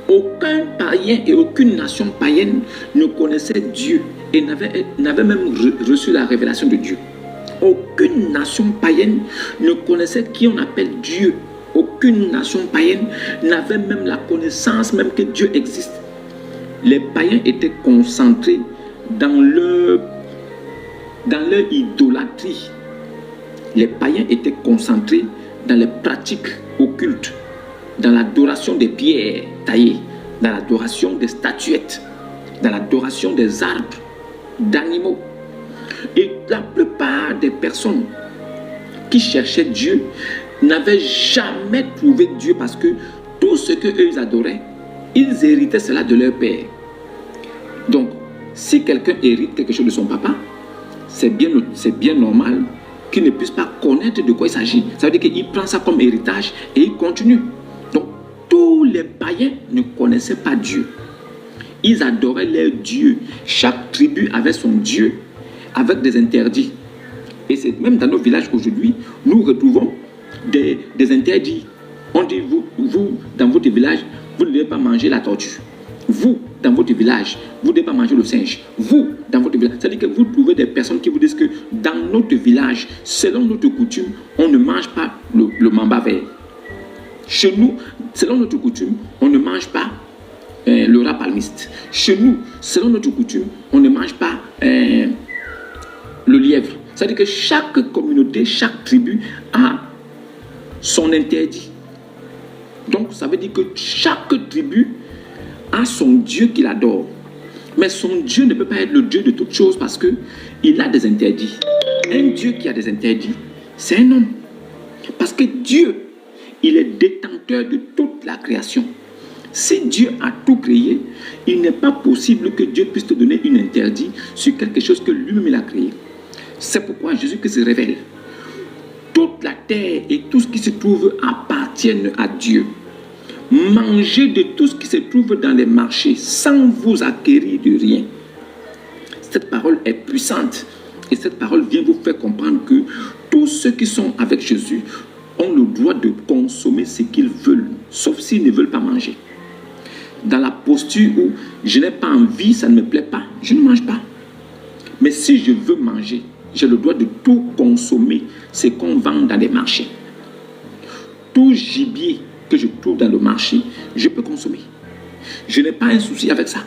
Aucun païen et aucune nation païenne ne connaissait Dieu et n'avait même reçu la révélation de Dieu. Aucune nation païenne ne connaissait qui on appelle Dieu. Aucune nation païenne n'avait même la connaissance même que Dieu existe. Les païens étaient concentrés dans leur idolâtrie. Les païens étaient concentrés dans les pratiques occultes, dans l'adoration des pierres taillées, dans l'adoration des statuettes, dans l'adoration des arbres, d'animaux. Et la plupart des personnes qui cherchaient Dieu n'avaient jamais trouvé Dieu parce que tout ce qu'eux ils adoraient, ils héritaient cela de leur père. Donc, si quelqu'un hérite quelque chose de son papa, c'est bien normal qu'il ne puisse pas connaître de quoi il s'agit. Ça veut dire qu'il prend ça comme héritage et il continue. Donc, tous les païens ne connaissaient pas Dieu. Ils adoraient leur Dieu. Chaque tribu avait son Dieu avec des interdits. Et c'est même dans nos villages aujourd'hui, nous retrouvons des interdits. On dit, vous, dans votre village, vous ne devez pas manger la tortue. Vous, dans votre village, vous ne devez pas manger le singe. Vous, dans votre village. C'est-à-dire que vous trouvez des personnes qui vous disent que dans notre village, selon notre coutume, on ne mange pas le mamba vert. Chez nous, selon notre coutume, on ne mange pas le rat palmiste. Chez nous, selon notre coutume, on ne mange pas le lièvre. C'est-à-dire que chaque communauté, chaque tribu a son interdit. Donc, ça veut dire que chaque tribu a son Dieu qu'il adore. Mais son Dieu ne peut pas être le Dieu de toutes choses parce qu'il a des interdits. Un Dieu qui a des interdits, c'est un homme. Parce que Dieu, il est détenteur de toute la création. Si Dieu a tout créé, il n'est pas possible que Dieu puisse te donner un interdit sur quelque chose que lui-même il a créé. C'est pourquoi Jésus-Christ se révèle. Toute la terre et tout ce qui se trouve appartiennent à Dieu. Mangez de tout ce qui se trouve dans les marchés sans vous acquérir de rien. Cette parole est puissante et cette parole vient vous faire comprendre que tous ceux qui sont avec Jésus ont le droit de consommer ce qu'ils veulent, sauf s'ils ne veulent pas manger. Dans la posture où je n'ai pas envie, ça ne me plaît pas, je ne mange pas. Mais si je veux manger, j'ai le droit de tout consommer, ce qu'on vend dans les marchés. Tout gibier que je trouve dans le marché, je peux consommer. Je n'ai pas un souci avec ça.